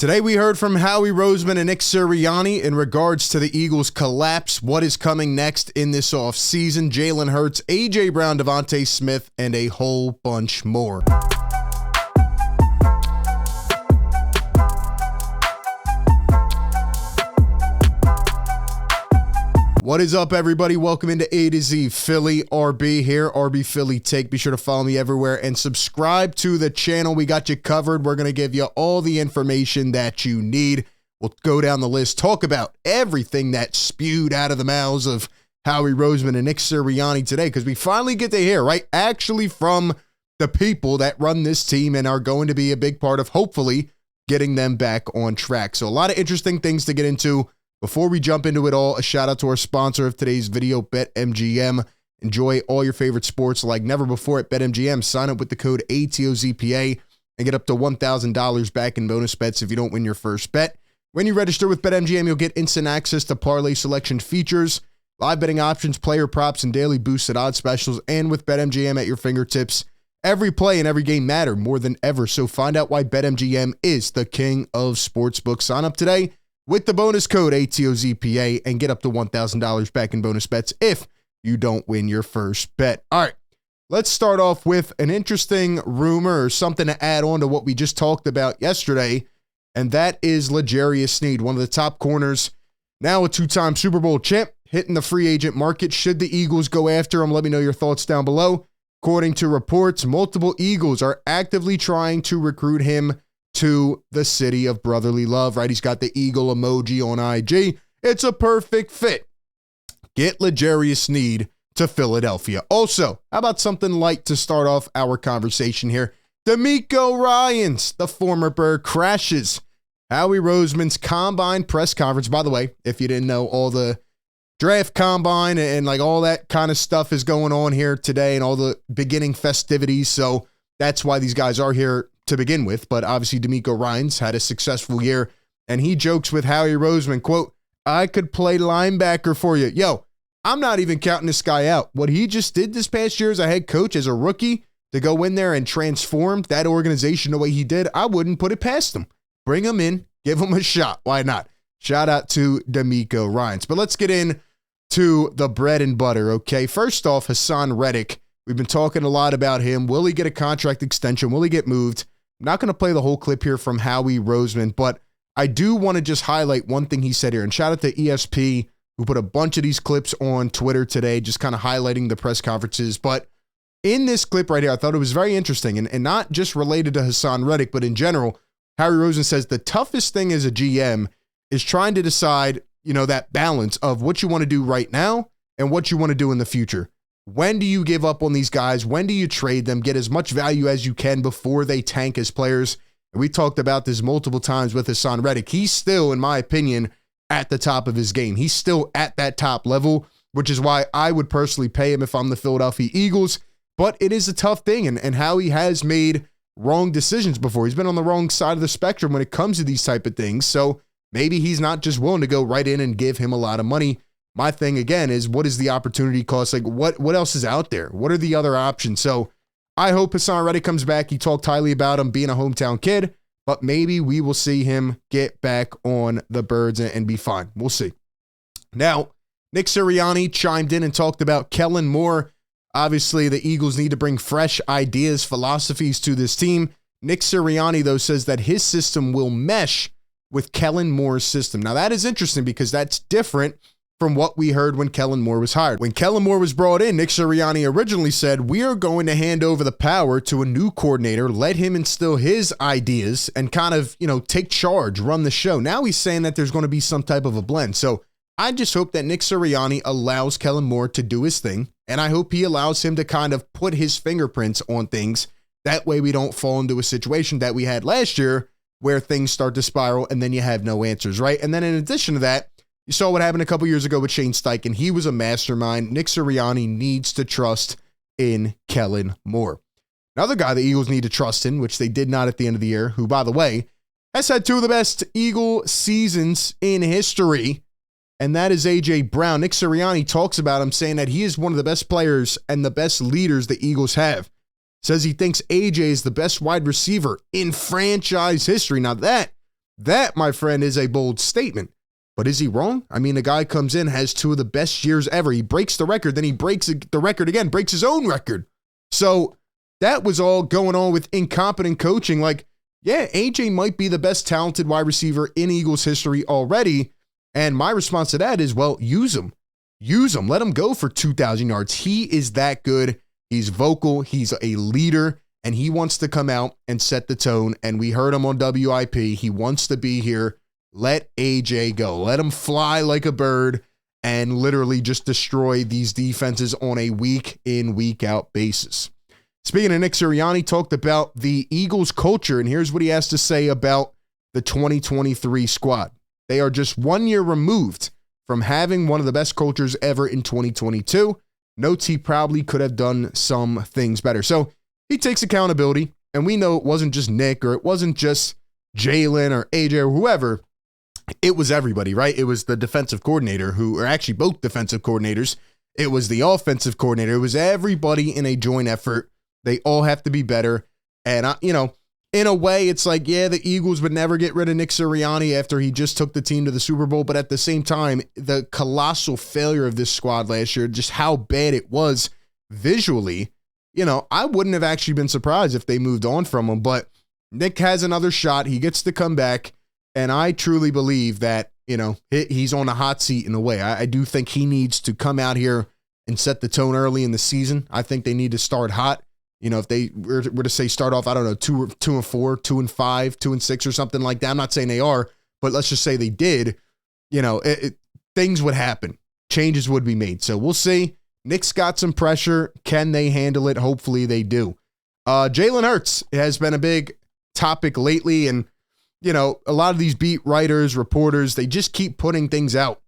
Today we heard from Howie Roseman and Nick Sirianni in regards to the Eagles' collapse, what is coming next in this offseason, Jalen Hurts, A.J. Brown, DeVonta Smith, and a whole bunch more. What is up, everybody? Welcome into A to Z Philly RB here, RB Philly Take. Be sure to follow me everywhere and subscribe to the channel. We got you covered. We're going to give you all the information that you need. We'll go down the list, talk about everything that spewed out of the mouths of Howie Roseman and Nick Sirianni today, because we finally get to hear, right, actually from the people that run this team and are going to be a big part of hopefully getting them back on track. So a lot of interesting things to get into. Before we jump into it all, a shout out to our sponsor of today's video, BetMGM. Enjoy all your favorite sports like never before at BetMGM. Sign up with the code ATOZPA and get up to $1,000 back in bonus bets if you don't win your first bet. When you register with BetMGM, you'll get instant access to parlay selection features, live betting options, player props, and daily boosted odds specials. And with BetMGM at your fingertips, every play and every game matter more than ever. So find out why BetMGM is the king of sportsbooks. Sign up today with the bonus code ATOZPA and get up to $1,000 back in bonus bets if you don't win your first bet. All right, let's start off with an interesting rumor or something to add on to what we just talked about yesterday, and that is L'Jarius Sneed, one of the top corners, now a two-time Super Bowl champ, hitting the free agent market. Should the Eagles go after him? Let me know your thoughts down below. According to reports, multiple Eagles are actively trying to recruit him to the city of brotherly love, right? He's got the eagle emoji on IG. It's a perfect fit. Get L'Jarius Sneed to Philadelphia. Also, how about something light to start off our conversation here? DeMeco Ryans, the former Bird, crashes Howie Roseman's combine press conference. By the way, if you didn't know, all the draft combine and like all that kind of stuff is going on here today and all the beginning festivities. So that's why these guys are here to begin with. But obviously DeMeco Ryans had a successful year, and he jokes with Howie Roseman, quote, "I could play linebacker for you." Yo, I'm not even counting this guy out. What he just did this past year as a head coach, as a rookie, to go in there and transform that organization the way he did, I wouldn't put it past him. Bring him in, give him a shot. Why not? Shout out to DeMeco Ryans. But let's get in to the bread and butter, okay? First off, Hassan Ridge. We've been talking a lot about him. Will he get a contract extension? Will he get moved? I'm not going to play the whole clip here from Howie Roseman, but I do want to just highlight one thing he said here. And shout out to ESP, who put a bunch of these clips on Twitter today, just kind of highlighting the press conferences. But in this clip right here, I thought it was very interesting, and not just related to Hassan Ridge, but in general, Howie Roseman says the toughest thing as a GM is trying to decide, that balance of what you want to do right now and what you want to do in the future. When do you give up on these guys? When do you trade them? Get as much value as you can before they tank as players. And we talked about this multiple times with Hassan Ridge. He's still, in my opinion, at the top of his game. He's still at that top level, which is why I would personally pay him if I'm the Philadelphia Eagles. But it is a tough thing, and Howie has made wrong decisions before. He's been on the wrong side of the spectrum when it comes to these type of things. So maybe he's not just willing to go right in and give him a lot of money. My thing, again, is what is the opportunity cost? Like, what else is out there? What are the other options? So I hope Hassan Ridge comes back. He talked highly about him being a hometown kid, but maybe we will see him get back on the Birds and be fine. We'll see. Now, Nick Sirianni chimed in and talked about Kellen Moore. Obviously, the Eagles need to bring fresh ideas, philosophies to this team. Nick Sirianni, though, says that his system will mesh with Kellen Moore's system. Now, that is interesting because that's different from what we heard when Kellen Moore was hired. When Kellen Moore was brought in, Nick Sirianni originally said, we are going to hand over the power to a new coordinator, let him instill his ideas and kind of, take charge, run the show. Now he's saying that there's going to be some type of a blend. So I just hope that Nick Sirianni allows Kellen Moore to do his thing, and I hope he allows him to kind of put his fingerprints on things. That way we don't fall into a situation that we had last year where things start to spiral and then you have no answers, right? And then in addition to that, you saw what happened a couple years ago with Shane Steichen. He was a mastermind. Nick Sirianni needs to trust in Kellen Moore. Another guy the Eagles need to trust in, which they did not at the end of the year, who, by the way, has had two of the best Eagle seasons in history, and that is A.J. Brown. Nick Sirianni talks about him, saying that he is one of the best players and the best leaders the Eagles have. Says he thinks A.J. is the best wide receiver in franchise history. Now that That, my friend, is a bold statement. But is he wrong? I mean, the guy comes in, has two of the best years ever. He breaks the record, then he breaks the record again, breaks his own record. So that was all going on with incompetent coaching. Like, yeah, AJ might be the best talented wide receiver in Eagles history already. And my response to that is, well, use him. Use him. Let him go for 2,000 yards. He is that good. He's vocal. He's a leader. And he wants to come out and set the tone. And we heard him on WIP. He wants to be here. Let AJ go. Let him fly like a bird and literally just destroy these defenses on a week in, week out basis. Speaking of Nick Sirianni, talked about the Eagles culture, and here's what he has to say about the 2023 squad. They are just 1 year removed from having one of the best cultures ever in 2022. Notes he probably could have done some things better. So he takes accountability, and we know it wasn't just Nick or it wasn't just Jalen or AJ or whoever. It was everybody, right? It was the defensive coordinator or actually both defensive coordinators. It was the offensive coordinator. It was everybody in a joint effort. They all have to be better. And, in a way, it's like, yeah, the Eagles would never get rid of Nick Sirianni after he just took the team to the Super Bowl. But at the same time, the colossal failure of this squad last year, just how bad it was visually, I wouldn't have actually been surprised if they moved on from him. But Nick has another shot. He gets to come back. And I truly believe that, he's on a hot seat in a way. I do think he needs to come out here and set the tone early in the season. I think they need to start hot. If they were to say start off, I don't know, 2-4, 2-5, 2-6 or something like that. I'm not saying they are, but let's just say they did, things would happen. Changes would be made. So we'll see. Nick's got some pressure. Can they handle it? Hopefully they do. Jalen Hurts has been a big topic lately, and a lot of these beat writers, reporters, they just keep putting things out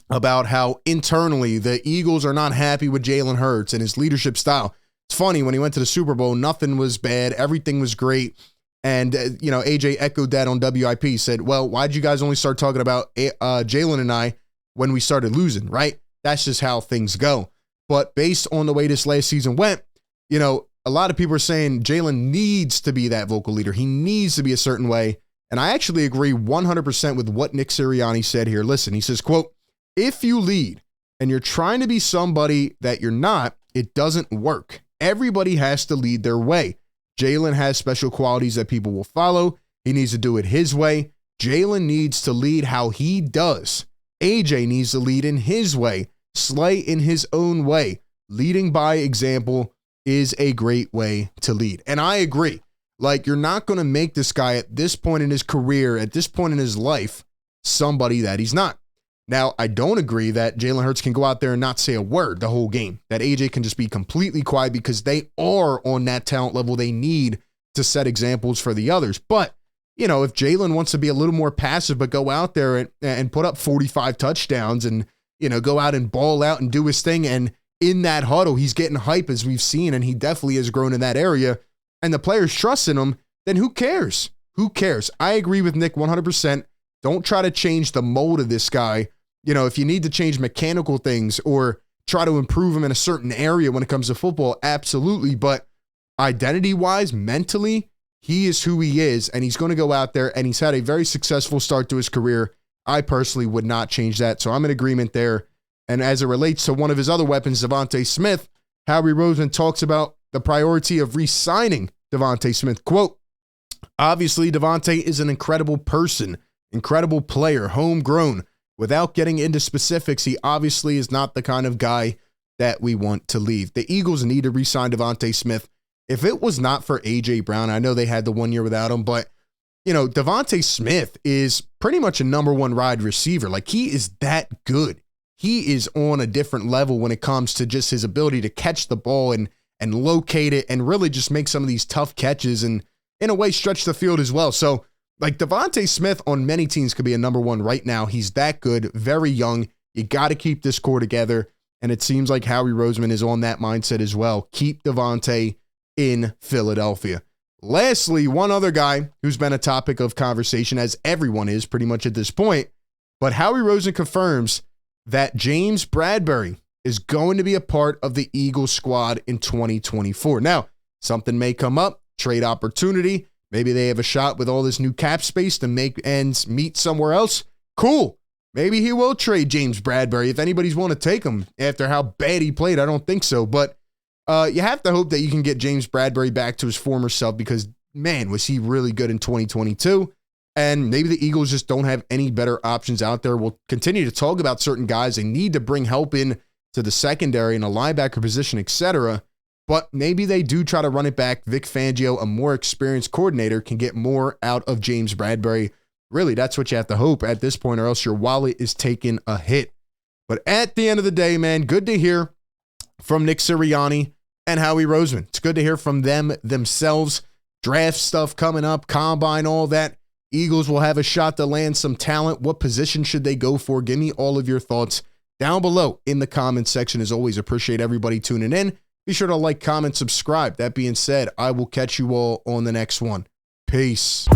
about how internally the Eagles are not happy with Jalen Hurts and his leadership style. It's funny, when he went to the Super Bowl, nothing was bad. Everything was great. And, AJ echoed that on WIP, said, well, why'd you guys only start talking about Jalen and I when we started losing, right? That's just how things go. But based on the way this last season went, a lot of people are saying Jalen needs to be that vocal leader. He needs to be a certain way. And I actually agree 100% with what Nick Sirianni said here. Listen, he says, quote, if you lead and you're trying to be somebody that you're not, it doesn't work. Everybody has to lead their way. Jalen has special qualities that people will follow. He needs to do it his way. Jalen needs to lead how he does. AJ needs to lead in his way. Slay in his own way. Leading by example is a great way to lead. And I agree. Like, you're not going to make this guy at this point in his career, at this point in his life, somebody that he's not. Now, I don't agree that Jalen Hurts can go out there and not say a word the whole game, that AJ can just be completely quiet, because they are on that talent level. They need to set examples for the others. But, if Jalen wants to be a little more passive, but go out there and put up 45 touchdowns and, go out and ball out and do his thing. And in that huddle, he's getting hype, as we've seen, and he definitely has grown in that area. And the players trust in him, then who cares? Who cares? I agree with Nick 100%. Don't try to change the mold of this guy. If you need to change mechanical things or try to improve him in a certain area when it comes to football, absolutely. But identity-wise, mentally, he is who he is, and he's going to go out there, and he's had a very successful start to his career. I personally would not change that, so I'm in agreement there. And as it relates to one of his other weapons, DeVonta Smith, Howie Roseman talks about the priority of re-signing DeVonta Smith. Quote, obviously, DeVonta is an incredible person, incredible player, homegrown. Without getting into specifics, he obviously is not the kind of guy that we want to leave. The Eagles need to re-sign DeVonta Smith. If it was not for A.J. Brown, I know they had the 1 year without him, but, DeVonta Smith is pretty much a number one wide receiver. Like, he is that good. He is on a different level when it comes to just his ability to catch the ball and locate it and really just make some of these tough catches and, in a way, stretch the field as well. So, like, DeVonta Smith on many teams could be a number one right now. He's that good, very young. You got to keep this core together. And it seems like Howie Roseman is on that mindset as well. Keep DeVonta in Philadelphia. Lastly, one other guy who's been a topic of conversation, as everyone is pretty much at this point, but Howie Roseman confirms that James Bradbery is going to be a part of the Eagles squad in 2024. Now, something may come up, trade opportunity. Maybe they have a shot with all this new cap space to make ends meet somewhere else. Cool. Maybe he will trade James Bradbery if anybody's want to take him after how bad he played. I don't think so, but you have to hope that you can get James Bradbery back to his former self because, man, was he really good in 2022. And maybe the Eagles just don't have any better options out there. We'll continue to talk about certain guys. They need to bring help in to the secondary and a linebacker position, etc. But maybe they do try to run it back. Vic Fangio, a more experienced coordinator, can get more out of James Bradbery. Really, that's what you have to hope at this point, or else your wallet is taking a hit. But at the end of the day, man, good to hear from Nick Sirianni and Howie Roseman. It's good to hear from them themselves. Draft stuff coming up, combine, all that. Eagles will have a shot to land some talent. What position should they go for? Give me all of your thoughts down below in the comments section. As always, appreciate everybody tuning in. Be sure to like, comment, subscribe. That being said, I will catch you all on the next one. Peace.